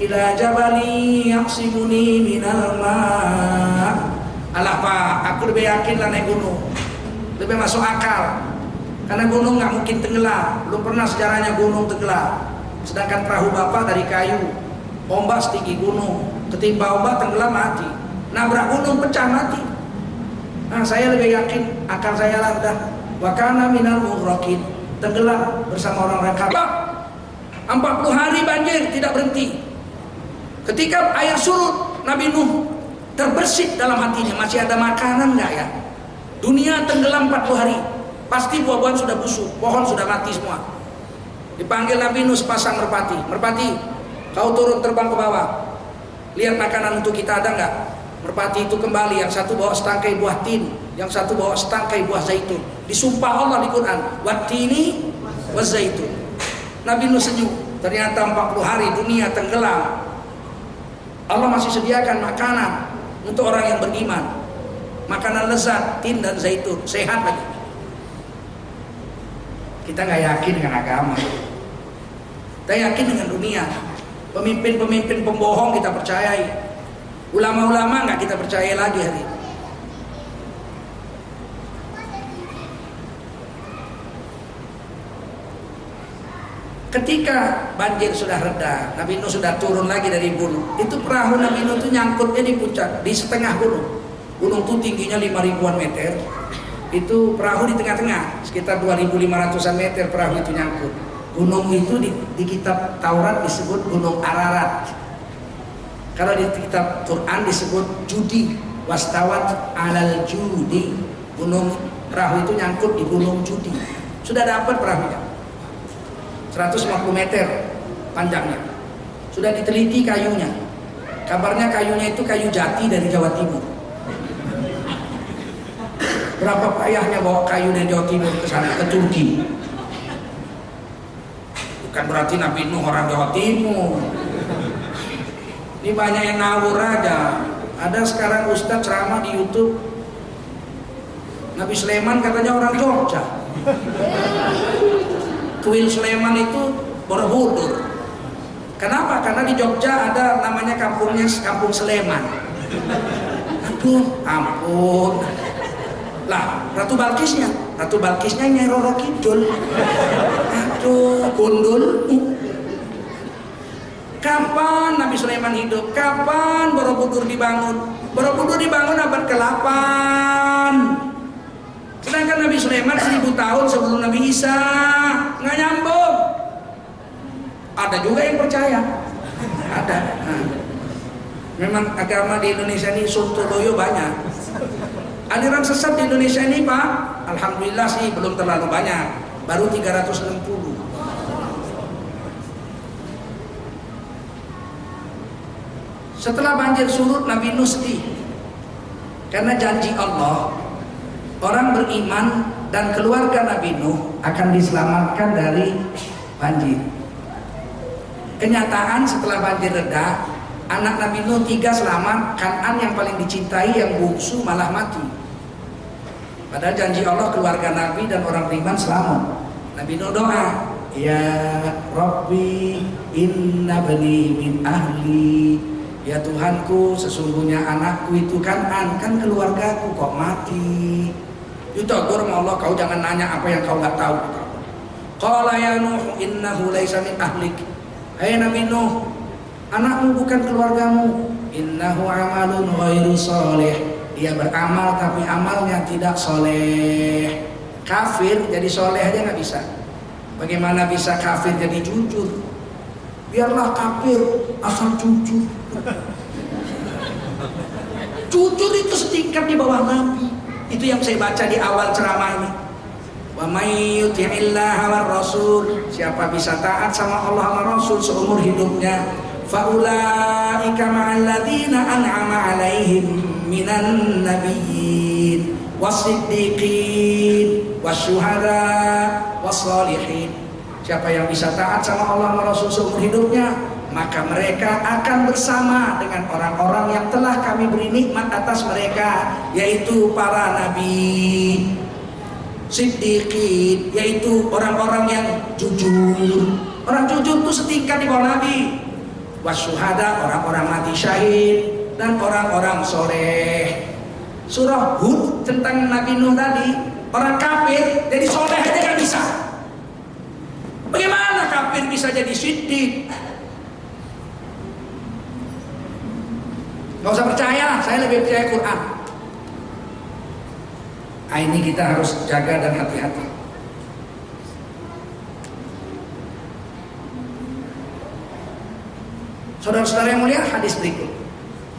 ila jabali yaqsimuni minal ma'. Alah Pak, aku lebih yakin lah naik gunung, lebih masuk akal. Karena gunung nggak mungkin tenggelam, belum pernah sejarahnya gunung tenggelam. Sedangkan perahu Bapak dari kayu, ombak setinggi gunung, ketimpa ombak tenggelam mati, nabrak gunung pecah mati. Nah saya lebih yakin akal saya lah udah wa kana minal mughraqin, tenggelam bersama orang-orang kafir. 40 hari banjir tidak berhenti. Ketika air surut, Nabi Nuh terbersit dalam hatinya, masih ada makanan nggak ya? Dunia tenggelam 40 hari, pasti buah-buahan sudah busuk, pohon sudah mati semua. Dipanggil Nabi Nuh sepasang merpati, kau turun terbang ke bawah, lihat makanan untuk kita ada nggak? Merpati itu kembali, yang satu bawa setangkai buah tin, yang satu bawa setangkai buah zaitun. Disumpah Allah di Quran, wattini wazaitun. Nabi Nuh senyum, ternyata 40 hari dunia tenggelam, Allah masih sediakan makanan untuk orang yang beriman, makanan lezat, tin dan zaitun, sehat lagi. Kita nggak yakin dengan agama, kita yakin dengan dunia. Pemimpin-pemimpin pembohong kita percayai, ulama-ulama nggak kita percaya lagi hari ini. Ketika banjir sudah reda, Nabi Nuh sudah turun lagi dari gunung. Itu perahu Nabi Nuh itu nyangkutnya di puncak, di setengah gunung. Gunung itu tingginya 5.000-an meter. Itu perahu di tengah-tengah, sekitar 2.500-an meter perahu itu nyangkut. Gunung itu di kitab Taurat disebut Gunung Ararat. Kalau di kitab Quran disebut Judi, wastawat alal judi. Gunung perahu itu nyangkut di Gunung Judi. Sudah dapat perahunya. 150 meter panjangnya. Sudah diteliti kayunya. Kabarnya kayunya itu kayu jati dari Jawa Timur. Berapa payahnya bawa kayu dari Jawa Timur ke sana, ke Turki. Bukan berarti Nabi Nuh orang Jawa Timur. Ini banyak yang ngawur aja. Ada sekarang ustadz ceramah di YouTube, Nabi Sulaiman katanya orang Jogja. Kuil Sulaiman itu Borobudur. Kenapa? Karena di Jogja ada namanya kampungnya Kampung Sleman. Aduh, ampun. Lah, Ratu Balkisnya Nyai Roro Kidul. Aduh, gundul. Kapan Nabi Sulaiman hidup? Kapan Borobudur dibangun? Borobudur dibangun abad ke-8. Sedangkan Nabi Sulaiman 1000 tahun sebelum Nabi Isa. Nggak nyambung. Ada juga yang percaya. Ada. Nah, memang agama di Indonesia ini sontoloyo banyak. Aliran sesat di Indonesia ini Pak, alhamdulillah sih belum terlalu banyak. Baru 360. Setelah banjir surut, Nabi Nuh sedih. Karena janji Allah, orang beriman dan keluarga Nabi Nuh akan diselamatkan dari banjir. Kenyataan setelah banjir reda, anak Nabi Nuh 3 selamat, Kan'an yang paling dicintai yang bungsu malah mati. Padahal janji Allah keluarga Nabi dan orang beriman selamat. Nabi Nuh doa, ya Rabbi inna bani min ahli. Ya Tuhanku, sesungguhnya anakku itu Kan'an, kan keluargaku kok mati. Ditegur sama Allah, kau jangan nanya apa yang kau nggak tahu. Qala ya Nuh innahu laisa min ahlik. Hai Nabi Nuh, anakmu bukan keluargamu. Innahu amalun ghairu sholih. Dia beramal tapi amalnya tidak soleh. Kafir jadi soleh aja nggak bisa. Bagaimana bisa kafir jadi jujur? Biarlah kafir asal jujur. Jujur itu setingkat di bawah Nabi. Itu yang saya baca di awal ceramah ini. Wa may yuti'illaha war rasul, siapa bisa taat sama Allah sama Rasul seumur hidupnya, fa ulaika ma'al ladzina an'ama 'alaihim minan nabiyyin was-siddiqin wasyuhada was-shalihin. Siapa yang bisa taat sama Allah sama Rasul seumur hidupnya, maka mereka akan bersama dengan orang-orang yang telah kami beri nikmat atas mereka, yaitu para nabi, siddiqin, yaitu orang-orang yang jujur. Orang jujur itu setingkat di bawah Nabi. Wasyuhada, orang-orang mati syahid, dan orang-orang soleh. Surah Hud tentang Nabi Nuh tadi, orang kafir jadi soleh aja nggak bisa. Bagaimana kafir bisa jadi siddiq? Gak usah percaya, saya lebih percaya Quran. Nah, ini kita harus jaga dan hati-hati. Saudara-saudara yang mulia, hadis berikut.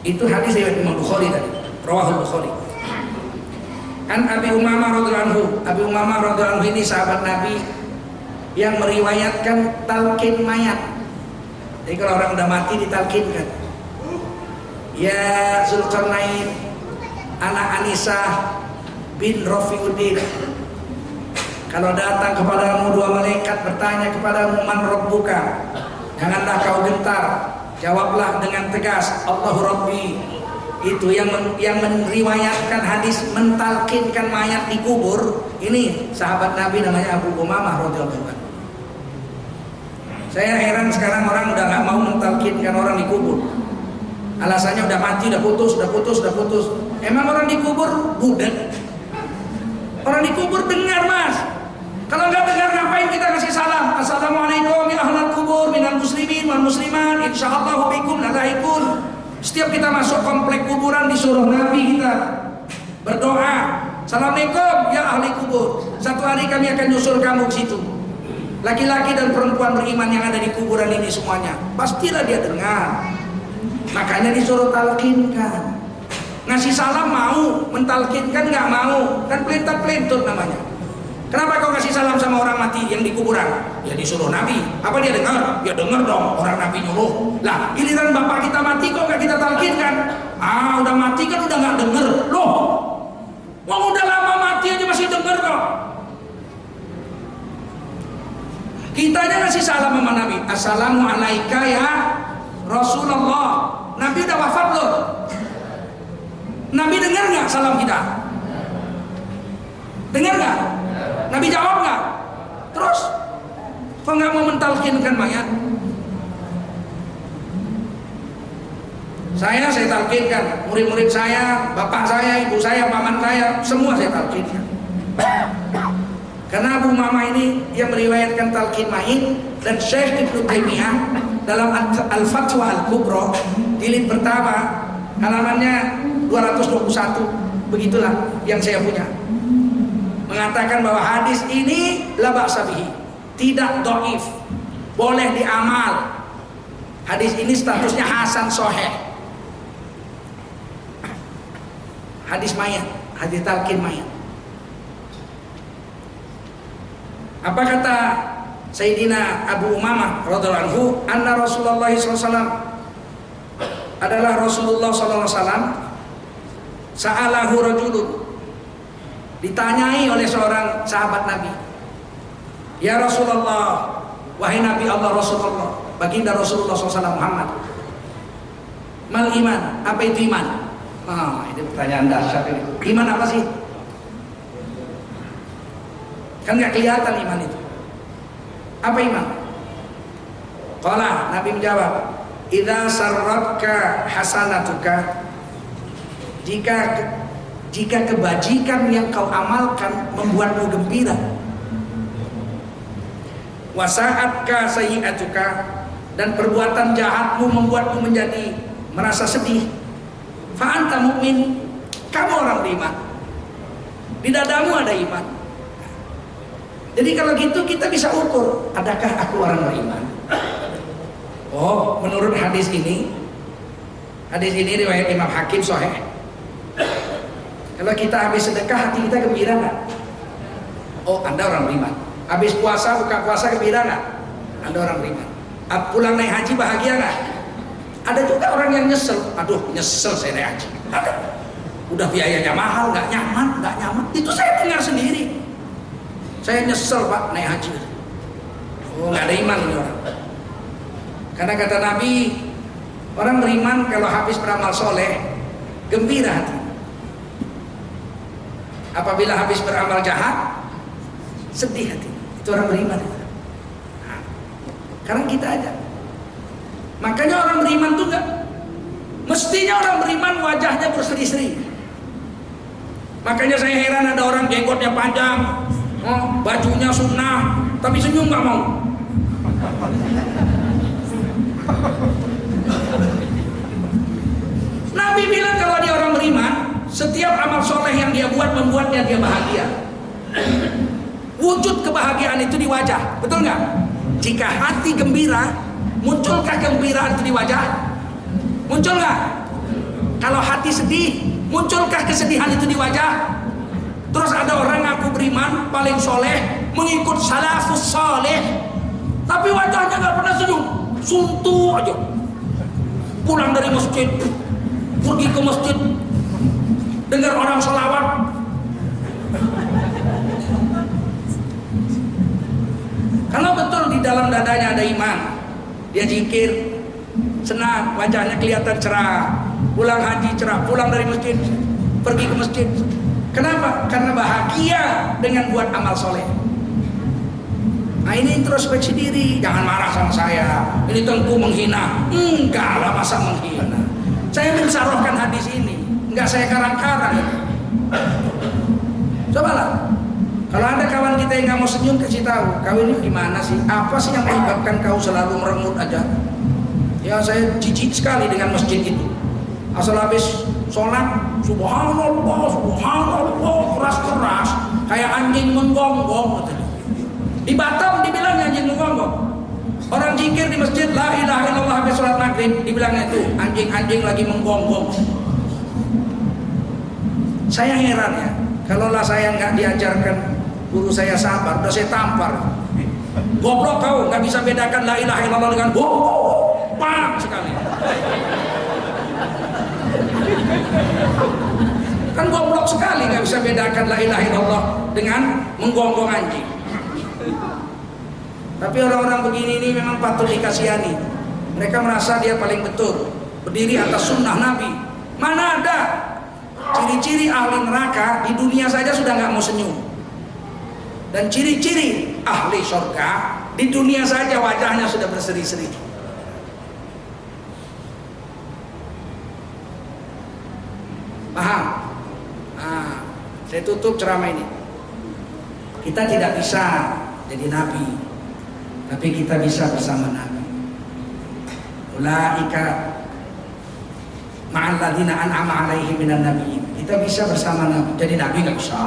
Itu hadis dari Imam Bukhari tadi, Rawahul Bukhari. An Abi Umamah radhiyallahu anhu. Abi Umamah radhiyallahu anhu ini sahabat Nabi yang meriwayatkan talqin mayat. Jadi kalau orang udah mati ditalqinkan. Ya Zulkarnain, anak Anisah bin Rafiuddin, kalau datang kepadamu 2 malaikat bertanya kepadamu man rabbuka, janganlah kau gentar, jawablah dengan tegas Allahu Rabbi. Itu yang meriwayatkan hadis mentalkinkan mayat di kubur. Ini sahabat Nabi namanya Abu Umamah radhiyallahu anhu. Saya heran sekarang orang udah nggak mau mentalkinkan orang di kubur. Alasannya udah mati, udah putus. Emang orang dikubur budak? Orang dikubur dengar mas. Kalau nggak dengar ngapain Ngapain kita kasih salam? Assalamualaikum ya ahlal kubur minal muslimin wal muslimat, insyaallah bikum ladaikun. Setiap kita masuk komplek kuburan disuruh Nabi kita berdoa, Assalamualaikum ya ahli kubur. Satu hari kami akan nyusul kamu ke situ. Laki-laki dan perempuan beriman yang ada di kuburan ini semuanya, pastilah dia dengar. Makanya disuruh talkinkan. Ngasih salam mau, mentalkinkan nggak mau, kan pelintat-pelintut namanya. Kenapa kau kasih salam sama orang mati yang di kuburan? Ya disuruh Nabi. Apa dia dengar? Ya dengar dong, orang Nabi nyuruh. Lah, giliran bapak kita mati kok nggak kita talkinkan? Ah, udah mati kan udah nggak denger. Loh, wong udah lama mati aja masih denger kok. Kita aja ngasih salam sama Nabi. Assalamualaikum ya Rasulullah. Nabi udah wafat loh. Nabi dengar nggak salam kita? Dengar nggak? Nabi jawab nggak? Terus kok nggak mau mentalkinkan mayat? Saya talkinkan, murid-murid saya, bapak saya, ibu saya, paman saya, semua saya talkinkan. Karena Abu Mama ini yang meriwayatkan talqin mayit, dan Syekh Ibnu Taimiyah dalam Al-Fatwa Al-Kubra jilid pertama halamannya 221, begitulah yang saya punya, mengatakan bahwa hadis ini la ba'sa bihi, tidak dhaif, boleh diamal. Hadis ini statusnya hasan sahih. Hadis mayat, hadis talqin mayat. Apa kata Sayyidina Abu Umamah radhiyallahu anhu, anna Rasulullah SAW adalah Rasulullah SAW sa'alahu rajulun, ditanyai oleh seorang sahabat Nabi, ya Rasulullah, wahai Nabi Allah Rasulullah, baginda Rasulullah SAW Muhammad, mal iman, apa itu iman? Oh, ini pertanyaan dahsyat ini. Iman apa sih? Kan nggak kelihatan iman itu. Apa iman? Qala, Nabi menjawab, idza sarratka hasanatuka, jika kebajikan yang kau amalkan membuatmu gembira, wasa'atka sayyi'atuka, dan perbuatan jahatmu membuatmu menjadi merasa sedih, fa anta mu'min, kamu orang beriman, di dadamu ada iman. Jadi kalau gitu kita bisa ukur, adakah aku orang beriman? Oh, menurut hadis ini riwayat Imam Hakim sahih. Kalau kita habis sedekah, hati kita gembira nggak? Oh, Anda orang beriman. Habis puasa, buka puasa, gembira nggak? Anda orang beriman. Pulang naik haji bahagia nggak? Ada juga orang yang nyesel. Aduh, nyesel saya naik haji. Ada. Udah biayanya mahal, nggak nyaman. Itu saya dengar sendiri. Saya nyesel Pak naik haji. Oh, nggak ada iman ini orang. Karena kata Nabi, orang beriman kalau habis beramal soleh, gembira hati. Apabila habis beramal jahat, sedih hati. Itu orang beriman. Nah, karena kita aja. Makanya orang beriman tuh enggak, mestinya orang beriman wajahnya berseri-seri. Makanya saya heran ada orang jenggotnya panjang, bajunya sunnah, tapi senyum nggak mau. Nabi bilang kalau dia orang beriman, setiap amal soleh yang dia buat membuatnya dia bahagia. Wujud kebahagiaan itu di wajah, betul nggak? Jika hati gembira, munculkah kegembiraan itu di wajah? Muncul nggak? Kalau hati sedih, munculkah kesedihan itu di wajah? Terus ada orang ngaku beriman, paling soleh, mengikut salafus soleh, tapi wajahnya nggak pernah senyum, suntu aja. Pulang dari masjid, pergi ke masjid, dengar orang sholawat, kalau betul di dalam dadanya ada iman, dia zikir, senang, wajahnya kelihatan cerah, pulang haji cerah, pulang dari masjid, pergi ke masjid. Kenapa? Karena bahagia dengan buat amal soleh. Nah, ini introspeksi diri, jangan marah sama saya, ini Tengku menghina. Enggak lah, masa menghina. Saya mensyarahkan hadis ini, enggak saya karang-karang. Cobalah, Kalau ada kawan kita yang nggak mau senyum, kasih tahu, kau ini gimana sih? Apa sih yang menyebabkan kau selalu merengut aja? Ya saya jijik sekali dengan masjid itu. Asal habis sholat, subhanallah, subhanallah, keras-keras, kayak anjing menggonggong. Di Batam dibilangnya anjing menggonggong. Orang zikir di masjid, la ilaha illallah habis sholat maghrib, dibilangnya itu anjing-anjing lagi menggonggong. Saya heran ya, kalaulah saya nggak diajarkan guru saya sabar, udah saya tampar. Goblok kau, nggak bisa bedakan la ilaha illallah dengan pak sekali. Kan goblok sekali, nggak bisa bedakan la ilaha illallah dengan menggonggong anjing. Tapi orang-orang begini ini memang patut dikasihani. Mereka merasa dia paling betul, berdiri atas sunnah Nabi. Mana ada ciri-ciri ahli neraka di dunia saja sudah nggak mau senyum. Dan ciri-ciri ahli surga di dunia saja wajahnya sudah berseri-seri. Paham? Nah, saya tutup ceramah ini. Kita tidak bisa jadi nabi, tapi kita bisa bersama nabi. Ulaika ma'al ladzina an'ama 'alaihim minan nabiyyin. Kita bisa bersama nabi. Jadi nabi nggak bisa.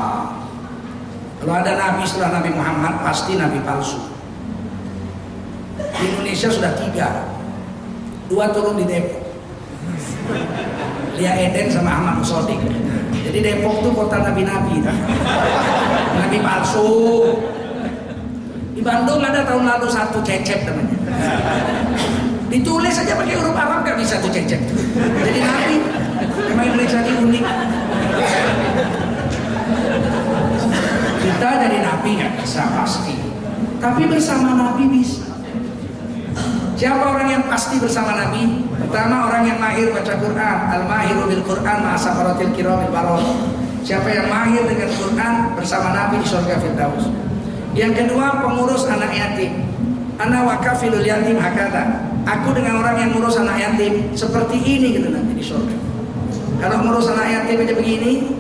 Kalau ada nabi setelah Nabi Muhammad, pasti nabi palsu. Di Indonesia sudah 3, 2 turun di Depok, Lia Eden sama Ahmad Musodik. Jadi Depok itu kota nabi-nabi, nabi palsu. Di Bandung ada tahun lalu 1 Cecep namanya. Ditulis saja pakai huruf Arab nggak bisa tuh Cecep. Jadi nabi. Memang Indonesia ini unik. Kita jadi nabi nggak bisa pasti, tapi bersama nabi bisa. Siapa orang yang pasti bersama nabi? Pertama, orang yang mahir baca Quran, al-mahiru bil Quran ma'asafaratil kiramil baror. Siapa yang mahir dengan Quran bersama nabi di surga Firdaus. Yang kedua, pengurus anak yatim. Ana wakafilul yatim hakata. Aku dengan orang yang ngurus anak yatim seperti ini gitu nanti di surga. Kalau ngurus anak yatim aja begini,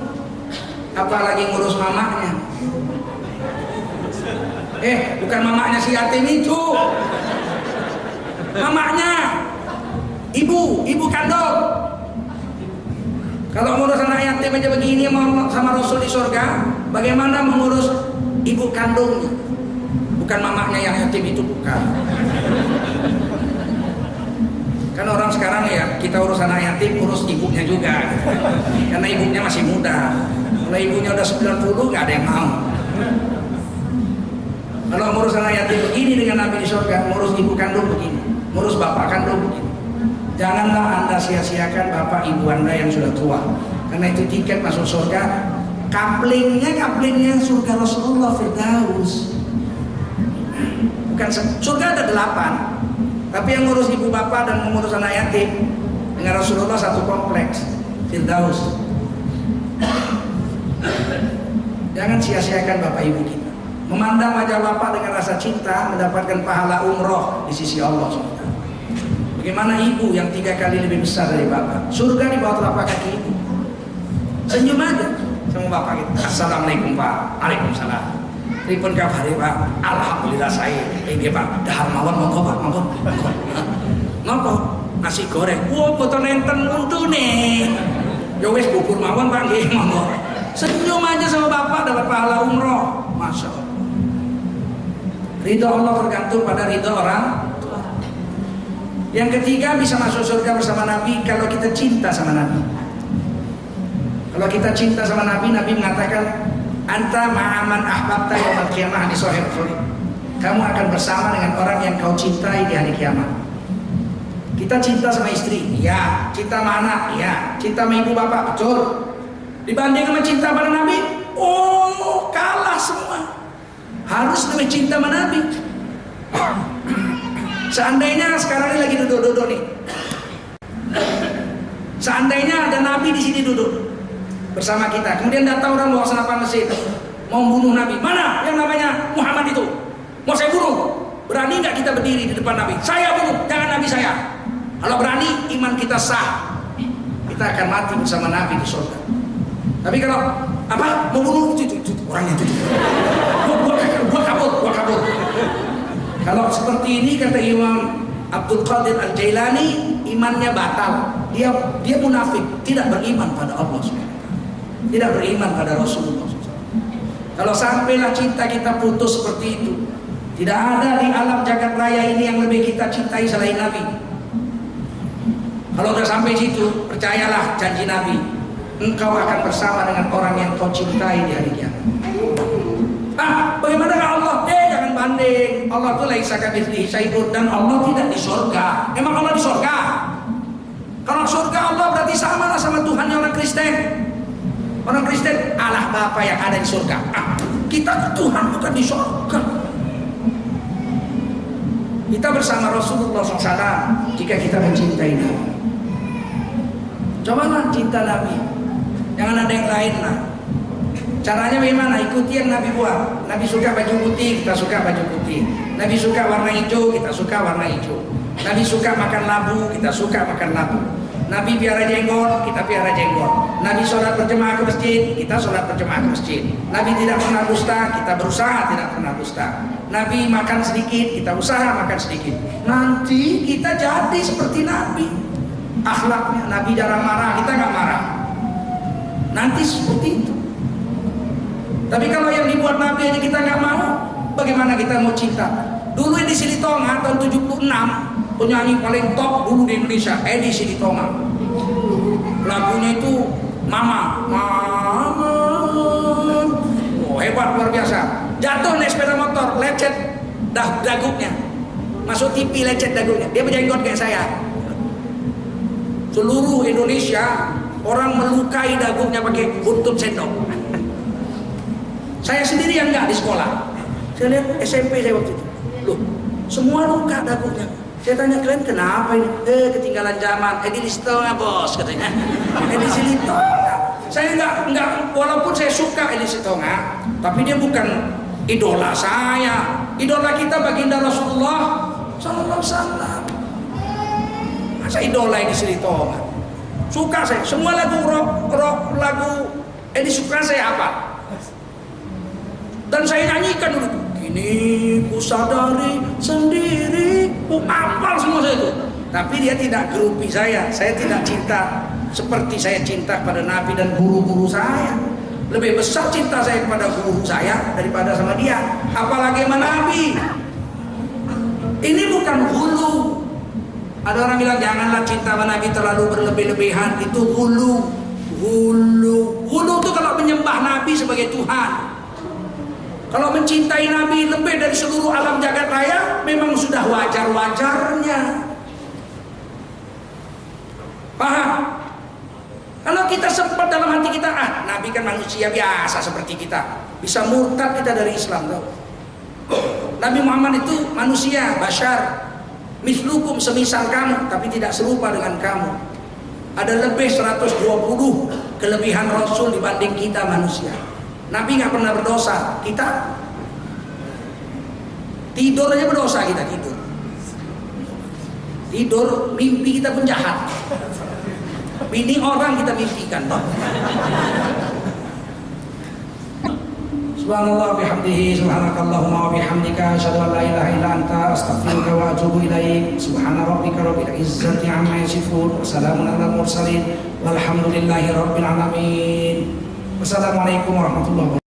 apalagi ngurus mamanya. Bukan mamanya si yatim itu, mamanya, ibu kandung. Kalau ngurus anak yatim aja begini sama Rasul di surga, bagaimana mengurus ibu kandungnya? Bukan mamanya yang yatim itu, bukan. Kan orang sekarang ya, kita urus anak yatim, urus ibunya juga, karena ibunya masih muda. Kalau ibunya udah 90, nggak ada yang mau. Kalau ngurus anak yatim begini dengan nabi di surga, ngurus ibu kandung begini, ngurus bapak kandung begini. Janganlah anda sia-siakan bapak ibu anda yang sudah tua, karena itu tiket masuk surga. Kaplingnya surga Rasulullah Firdaus. Bukan surga ada 8, tapi yang ngurus ibu bapak dan mengurus anak yatim dengan Rasulullah satu kompleks Firdaus. Jangan sia-siakan bapak ibu kita. Memandang wajah bapak dengan rasa cinta, mendapatkan pahala umroh di sisi Allah SWT. Bagaimana ibu yang 3 kali lebih besar dari bapak? Surga di bawah telapak kaki ibu. Senyum aja sama bapak kita. Assalamualaikum Pak. Waalaikumsalam. Pripun kabare Pak? Alhamdulillah saya. Pak, dahar mawon monggo Pak, monggo. Napa? Nasi goreng. Wah, boten enten untune. Ya wis bubur mawon Pak nggih, monggo. Senyum aja sama bapak dapat pahala umroh. Masya Allah. Ridho Allah tergantung pada ridho orang tua. Yang ketiga, bisa masuk surga bersama Nabi kalau kita cinta sama Nabi. Kalau kita cinta sama Nabi, Nabi mengatakan, anta ma'aman ahbabta yaumil qiyamah di sahih Bukhari. Kamu akan bersama dengan orang yang kau cintai di hari kiamat. Kita cinta sama istri, ya. Cinta sama anak, ya. Cinta sama ibu bapak, betul. Dibanding sama cinta pada Nabi, oh kalah semua. Harus lebih cinta sama Nabi. Seandainya sekarang ini lagi duduk-duduk nih, seandainya ada Nabi di sini duduk bersama kita, kemudian datang orang bawa senapan mesin mau bunuh Nabi, mana yang namanya Muhammad itu, mau saya bunuh, berani nggak kita berdiri di depan Nabi? Saya bunuh, jangan Nabi saya. Kalau berani, iman kita sah, kita akan mati bersama Nabi di surga. Tapi kalau Apa? Mau bunuh itu orangnya itu. Gua kabur. Kalau seperti ini kata Imam Abdul Qadir Al-Jailani, imannya batal. Dia munafik, tidak beriman pada Allah SWT. Tidak beriman pada Rasulullah SAW. Kalau sampailah cinta kita putus seperti itu, tidak ada di alam jagat raya ini yang lebih kita cintai selain Nabi. Kalau udah sampai situ, percayalah janji Nabi, engkau akan bersama dengan orang yang kau cintai di hari kiamat. Bagaimana dengan Allah? Jangan banding. Allah itu laisa kamitslihi syai'un, dan Allah tidak di surga. Emang Allah di surga? Kalau surga Allah berarti sama lah sama Tuhannya orang Kristen. Orang Kristen, Allah Bapa yang ada di surga. Kita Tuhan bukan di surga. Kita bersama Rasulullah SAW jika kita mencintai Nabi. Cobalah cinta Nabi, jangan ada yang lain lah. Caranya bagaimana? Ikuti yang Nabi buat. Nabi suka baju putih, kita suka baju putih. Nabi suka warna hijau, kita suka warna hijau. Nabi suka makan labu, kita suka makan labu. Nabi piara jenggot, kita piara jenggot. Nabi sholat berjemaah ke masjid, kita sholat berjemaah ke masjid. Nabi tidak pernah dusta, kita berusaha tidak pernah dusta. Nabi makan sedikit, kita usaha makan sedikit. Nanti kita jadi seperti Nabi. Akhlaknya, Nabi jarang marah, kita nggak marah. Nanti seperti itu. Tapi kalau yang dibuat Nabi ini kita nggak mau, bagaimana kita mau cinta? Dulu di Silitonga tahun 76, penyanyi paling top dulu di Indonesia, Edi Silitonga. Lagunya itu Mama. Oh, hebat luar biasa. Jatuh naik sepeda motor, lecet dagungnya. Masuk TV lecet dagungnya. Dia berjenggot kayak saya. Seluruh Indonesia orang melukai dagungnya pakai buntut sendok. Saya sendiri yang enggak di sekolah. Saya lihat SMP saya waktu itu. Loh, semua luka dagungnya. Saya tanya kalian kenapa ini? Ketinggalan zaman. Di Silitonga bos katanya. Di Silitonga. Saya enggak walaupun saya suka Edi Silitonga, tapi dia bukan idola saya. Idola kita baginda Rasulullah sallallahu alaihi wasallam. Masa idola Edi Silitonga? Suka saya. Semua lagu rock lagu Edi suka saya apa? Dan saya nyanyikan dulu. Kini ku sadari sendiri, ku hafal semua saya itu. Tapi dia tidak gerupi saya tidak cinta seperti saya cinta pada Nabi dan guru-guru saya. Lebih besar cinta saya kepada guru saya daripada sama dia. Apalagi sama Nabi. Ini bukan hulu. Ada orang bilang janganlah cinta sama Nabi terlalu berlebih-lebihan. Itu hulu. Hulu itu kalau menyembah Nabi sebagai Tuhan. Kalau mencintai Nabi lebih dari seluruh alam jagat raya, memang sudah wajar-wajarnya. Paham? Kalau kita sempat dalam hati kita, Nabi kan manusia biasa seperti kita, bisa murtad kita dari Islam. Tahu? Nabi Muhammad itu manusia, bashar, mislukum semisal kamu, tapi tidak serupa dengan kamu. Ada lebih 120 kelebihan Rasul dibanding kita manusia. Nabi nggak pernah berdosa, kita tidur aja berdosa, kita tidur mimpi kita pun jahat. Bini orang kita mimpikan. Subhanallah bihamdihi, subhanakallahumma wa bihamdika, asyhadu an la ilaha illa anta, astaghfiruka wa atubu ilaik. Subhana rabbika rabbil izzati amma yasifun, wa salamun alal mursalin, walhamdulillahi rabbil alamin. Wassalamualaikum warahmatullahi wabarakatuh.